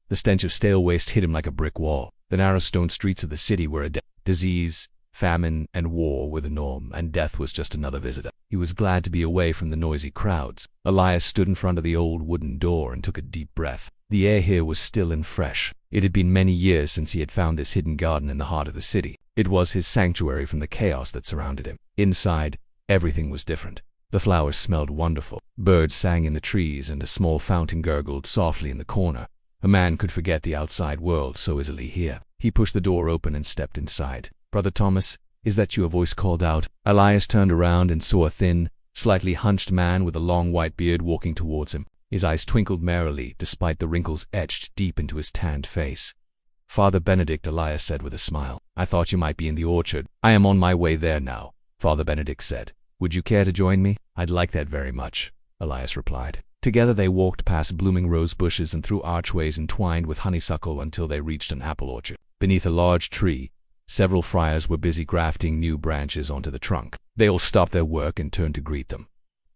The stench of stale waste hit him like a brick wall. The narrow stone streets of the city were disease, famine, and war were the norm, and death was just another visitor. He was glad to be away from the noisy crowds. Elias stood in front of the old wooden door and took a deep breath. The air here was still and fresh. It had been many years since he had found this hidden garden in the heart of the city. It was his sanctuary from the chaos that surrounded him. Inside, everything was different. The flowers smelled wonderful. Birds sang in the trees, and a small fountain gurgled softly in the corner. A man could forget the outside world so easily here. He pushed the door open and stepped inside. "Brother Thomas, is that you?" a voice called out. Elias turned around and saw a thin, slightly hunched man with a long white beard walking towards him. His eyes twinkled merrily, despite the wrinkles etched deep into his tanned face. "Father Benedict," Elias said with a smile. "I thought you might be in the orchard." "I am on my way there now," Father Benedict said. "Would you care to join me?" "I'd like that very much," Elias replied. Together they walked past blooming rose bushes and through archways entwined with honeysuckle until they reached an apple orchard. Beneath a large tree, several friars were busy grafting new branches onto the trunk. They all stopped their work and turned to greet them.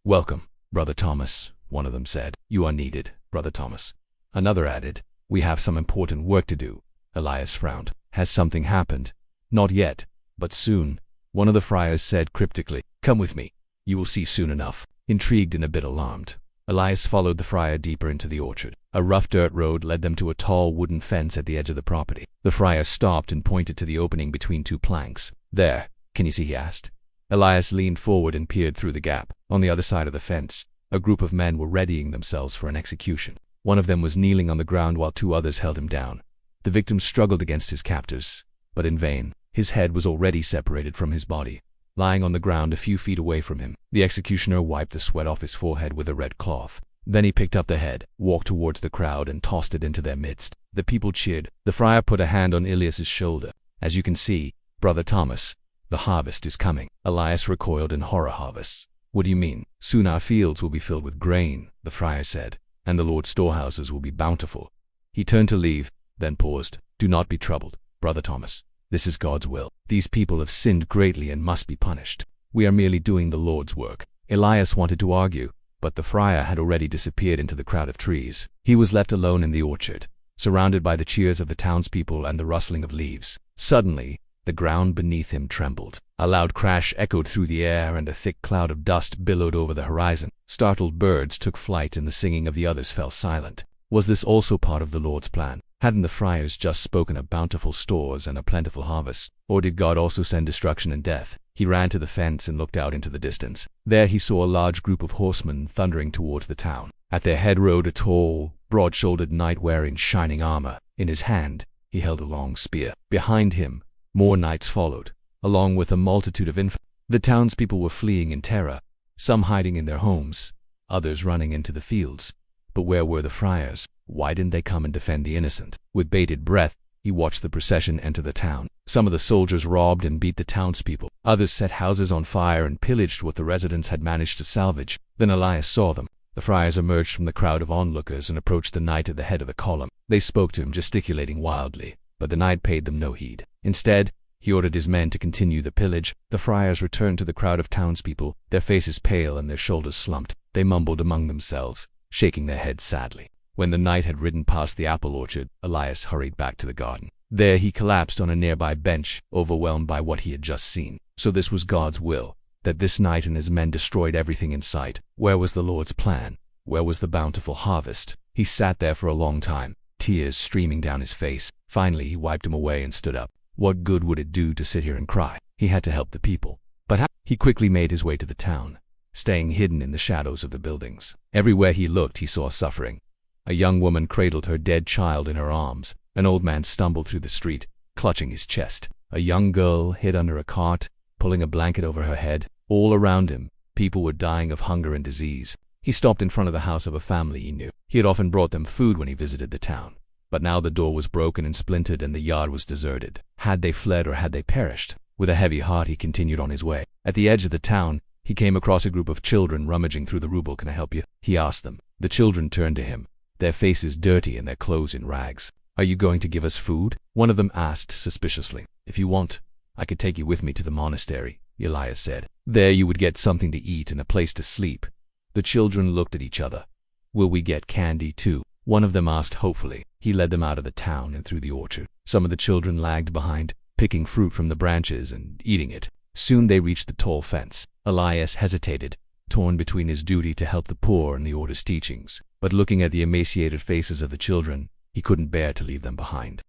"Welcome, Brother Thomas," one of them said. "You are needed, Brother Thomas." Another added, "We have some important work to do." Elias frowned. "Has something happened?" "Not yet, but soon," one of the friars said cryptically. "Come with me. You will see soon enough." Intrigued and a bit alarmed, Elias followed the friar deeper into the orchard. A rough dirt road led them to a tall wooden fence at the edge of the property. The friar stopped and pointed to the opening between two planks. "There, can you see?" he asked. Elias leaned forward and peered through the gap. On the other side of the fence, a group of men were readying themselves for an execution. One of them was kneeling on the ground while two others held him down. The victim struggled against his captors, but in vain. His head was already separated from his body. Lying on the ground a few feet away from him, the executioner wiped the sweat off his forehead with a red cloth. Then he picked up the head, walked towards the crowd, and tossed it into their midst. The people cheered. The friar put a hand on Elias's shoulder. "As you can see, Brother Thomas, the harvest is coming." Elias recoiled in horror. "Harvests? What do you mean?" "Soon our fields will be filled with grain," the friar said, "and the Lord's storehouses will be bountiful." He turned to leave, then paused. "Do not be troubled, Brother Thomas. This is God's will. These people have sinned greatly and must be punished. We are merely doing the Lord's work." Elias wanted to argue, but the friar had already disappeared into the crowd of trees. He was left alone in the orchard, surrounded by the cheers of the townspeople and the rustling of leaves. Suddenly, the ground beneath him trembled. A loud crash echoed through the air, and a thick cloud of dust billowed over the horizon. Startled birds took flight, and the singing of the others fell silent. Was this also part of the Lord's plan? Hadn't the friars just spoken of bountiful stores and a plentiful harvest? Or did God also send destruction and death? He ran to the fence and looked out into the distance. There he saw a large group of horsemen thundering towards the town. At their head rode a tall, broad-shouldered knight wearing shining armor. In his hand, he held a long spear. Behind him, more knights followed, along with a multitude of infantry. The townspeople were fleeing in terror, some hiding in their homes, others running into the fields. But where were the friars? Why didn't they come and defend the innocent? With bated breath, he watched the procession enter the town. Some of the soldiers robbed and beat the townspeople. Others set houses on fire and pillaged what the residents had managed to salvage. Then Elias saw them. The friars emerged from the crowd of onlookers and approached the knight at the head of the column. They spoke to him, gesticulating wildly, but the knight paid them no heed. Instead, he ordered his men to continue the pillage. The friars returned to the crowd of townspeople, their faces pale and their shoulders slumped. They mumbled among themselves, shaking their heads sadly. When the knight had ridden past the apple orchard, Elias hurried back to the garden. There he collapsed on a nearby bench, overwhelmed by what he had just seen. So this was God's will, that this knight and his men destroyed everything in sight. Where was the Lord's plan? Where was the bountiful harvest? He sat there for a long time, tears streaming down his face. Finally he wiped them away and stood up. What good would it do to sit here and cry? He had to help the people. But how? He quickly made his way to the town, staying hidden in the shadows of the buildings. Everywhere he looked, he saw suffering. A young woman cradled her dead child in her arms. An old man stumbled through the street, clutching his chest. A young girl hid under a cart, pulling a blanket over her head. All around him, people were dying of hunger and disease. He stopped in front of the house of a family he knew. He had often brought them food when he visited the town. But now the door was broken and splintered and the yard was deserted. Had they fled or had they perished? With a heavy heart he continued on his way. At the edge of the town, he came across a group of children rummaging through the rubble. "Can I help you?" he asked them. The children turned to him, their faces dirty and their clothes in rags. "Are you going to give us food?" one of them asked suspiciously. "If you want, I could take you with me to the monastery," Elias said. "There you would get something to eat and a place to sleep." The children looked at each other. "Will we get candy too?" one of them asked hopefully. He led them out of the town and through the orchard. Some of the children lagged behind, picking fruit from the branches and eating it. Soon they reached the tall fence. Elias hesitated, torn between his duty to help the poor and the order's teachings. But looking at the emaciated faces of the children, he couldn't bear to leave them behind.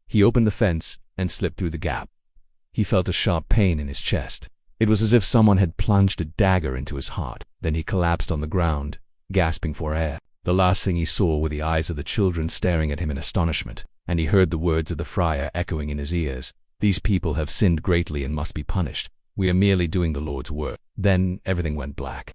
He opened the fence and slipped through the gap. He felt a sharp pain in his chest. It was as if someone had plunged a dagger into his heart. Then he collapsed on the ground, gasping for air. The last thing he saw were the eyes of the children staring at him in astonishment, and he heard the words of the friar echoing in his ears. "These people have sinned greatly and must be punished. We are merely doing the Lord's work." Then everything went black.